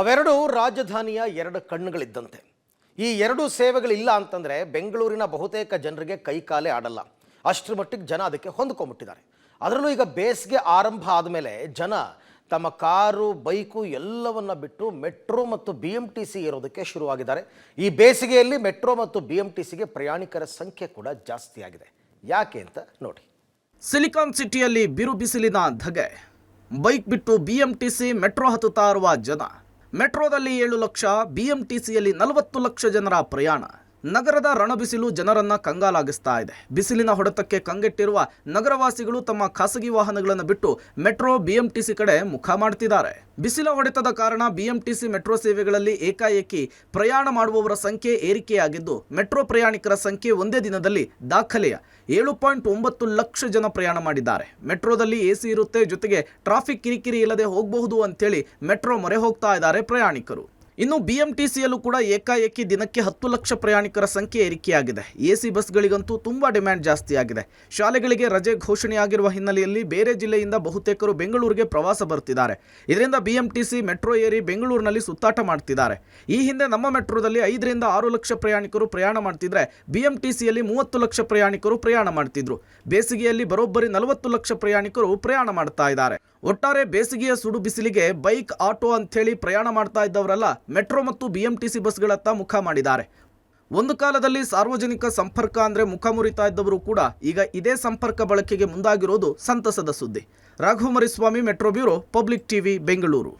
ಅವೆರಡು ರಾಜಧಾನಿಯ ಎರಡು ಕಣ್ಣುಗಳಿದ್ದಂತೆ. ಈ ಎರಡು ಸೇವೆಗಳಿಲ್ಲ ಅಂತಂದರೆ ಬೆಂಗಳೂರಿನ ಬಹುತೇಕ ಜನರಿಗೆ ಕೈಕಾಲೇ ಆಡಲ್ಲ. ಅಷ್ಟರ ಮಟ್ಟಿಗೆ ಜನ ಅದಕ್ಕೆ ಹೊಂದ್ಕೊಂಡ್ಬಿಟ್ಟಿದ್ದಾರೆ. ಅದರಲ್ಲೂ ಈಗ ಬೇಸಿಗೆ ಆರಂಭ ಆದಮೇಲೆ ಜನ ತಮ್ಮ ಕಾರು ಬೈಕು ಎಲ್ಲವನ್ನ ಬಿಟ್ಟು ಮೆಟ್ರೋ ಮತ್ತು BMTC ಏರೋದಕ್ಕೆ ಶುರುವಾಗಿದ್ದಾರೆ. ಈ ಬೇಸಿಗೆಯಲ್ಲಿ ಮೆಟ್ರೋ ಮತ್ತು BMTCಗೆ ಪ್ರಯಾಣಿಕರ ಸಂಖ್ಯೆ ಕೂಡ ಜಾಸ್ತಿ ಆಗಿದೆ. ಯಾಕೆ ಅಂತ ನೋಡಿ. ಸಿಲಿಕಾನ್ ಸಿಟಿಯಲ್ಲಿ ಬಿರು ಬಿಸಿಲಿನ ಧಗೆ. ಬೈಕ್ ಬಿಟ್ಟು BMTC ಮೆಟ್ರೋ ಹತ್ತುತ್ತಾ ಇರುವ ಜನ. ಮೆಟ್ರೋದಲ್ಲಿ 7 ಲಕ್ಷ, BMTCಯಲ್ಲಿ 40 ಲಕ್ಷ ಜನರ ಪ್ರಯಾಣ. ನಗರದ ರಣಬಿಸಿಲು ಜನರನ್ನ ಕಂಗಾಲಾಗಿಸ್ತಾ ಇದೆ. ಬಿಸಿಲಿನ ಹೊಡೆತಕ್ಕೆ ಕಂಗೆಟ್ಟಿರುವ ನಗರವಾಸಿಗಳು ತಮ್ಮ ಖಾಸಗಿ ವಾಹನಗಳನ್ನು ಬಿಟ್ಟು ಮೆಟ್ರೋ BMTC ಕಡೆ ಮುಖ ಮಾಡ್ತಿದ್ದಾರೆ. ಬಿಸಿಲ ಹೊಡೆತದ ಕಾರಣ BMTC ಮೆಟ್ರೋ ಸೇವೆಗಳಲ್ಲಿ ಏಕಾಏಕಿ ಪ್ರಯಾಣ ಮಾಡುವವರ ಸಂಖ್ಯೆ ಏರಿಕೆಯಾಗಿದ್ದು, ಮೆಟ್ರೋ ಪ್ರಯಾಣಿಕರ ಸಂಖ್ಯೆ ಒಂದೇ ದಿನದಲ್ಲಿ ದಾಖಲೆಯ 7.9 ಲಕ್ಷ ಜನ ಪ್ರಯಾಣ ಮಾಡಿದ್ದಾರೆ. ಮೆಟ್ರೋದಲ್ಲಿ AC ಇರುತ್ತೆ, ಜೊತೆಗೆ ಟ್ರಾಫಿಕ್ ಕಿರಿಕಿರಿ ಇಲ್ಲದೆ ಹೋಗಬಹುದು ಅಂತೇಳಿ ಮೆಟ್ರೋ ಮೊರೆ ಹೋಗ್ತಾ ಇದ್ದಾರೆ ಪ್ರಯಾಣಿಕರು. ಇನ್ನು BMTCಯಲ್ಲೂ ಕೂಡ ಏಕಾಏಕಿ ದಿನಕ್ಕೆ 10 ಲಕ್ಷ ಪ್ರಯಾಣಿಕರ ಸಂಖ್ಯೆ ಏರಿಕೆಯಾಗಿದೆ. AC ಬಸ್ಗಳಿಗಂತೂ ತುಂಬಾ ಡಿಮ್ಯಾಂಡ್ ಜಾಸ್ತಿ ಆಗಿದೆ. ಶಾಲೆಗಳಿಗೆ ರಜೆ ಘೋಷಣೆಯಾಗಿರುವ ಹಿನ್ನೆಲೆಯಲ್ಲಿ ಬೇರೆ ಜಿಲ್ಲೆಯಿಂದ ಬಹುತೇಕರು ಬೆಂಗಳೂರಿಗೆ ಪ್ರವಾಸ ಬರ್ತಿದ್ದಾರೆ. ಇದರಿಂದ BMTC ಮೆಟ್ರೋ ಏರಿ ಬೆಂಗಳೂರಿನಲ್ಲಿ ಸುತ್ತಾಟ ಮಾಡ್ತಿದ್ದಾರೆ. ಈ ಹಿಂದೆ ನಮ್ಮ ಮೆಟ್ರೋದಲ್ಲಿ 5 ರಿಂದ 6 ಲಕ್ಷ ಪ್ರಯಾಣಿಕರು ಪ್ರಯಾಣ ಮಾಡ್ತಿದ್ರೆ BMTCಯಲ್ಲಿ 30 ಲಕ್ಷ ಪ್ರಯಾಣಿಕರು ಪ್ರಯಾಣ ಮಾಡ್ತಿದ್ರು. ಬೇಸಿಗೆಯಲ್ಲಿ ಬರೋಬ್ಬರಿ 40 ಲಕ್ಷ ಪ್ರಯಾಣಿಕರು ಪ್ರಯಾಣ ಮಾಡ್ತಾ ಇದ್ದಾರೆ. ಒಟ್ಟಾರೆ ಬೇಸಿಗೆಯ ಸುಡು ಬಿಸಿಲಿಗೆ ಬೈಕ್, ಆಟೋ ಅಂಥೇಳಿ ಪ್ರಯಾಣ ಮಾಡ್ತಾ ಇದ್ದವರೆಲ್ಲ ಮೆಟ್ರೋ ಮತ್ತು BMTC ಬಸ್ಗಳತ್ತ ಮುಖ ಮಾಡಿದ್ದಾರೆ. ಒಂದು ಕಾಲದಲ್ಲಿ ಸಾರ್ವಜನಿಕ ಸಂಪರ್ಕ ಅಂದರೆ ಮುಖ ಮುರಿತಾ ಇದ್ದವರು ಕೂಡ ಈಗ ಇದೇ ಸಂಪರ್ಕ ಬಳಕೆಗೆ ಮುಂದಾಗಿರೋದು ಸಂತಸದ ಸುದ್ದಿ. Raghu Mariswamy, metro bureau, public TV, Bengaluru.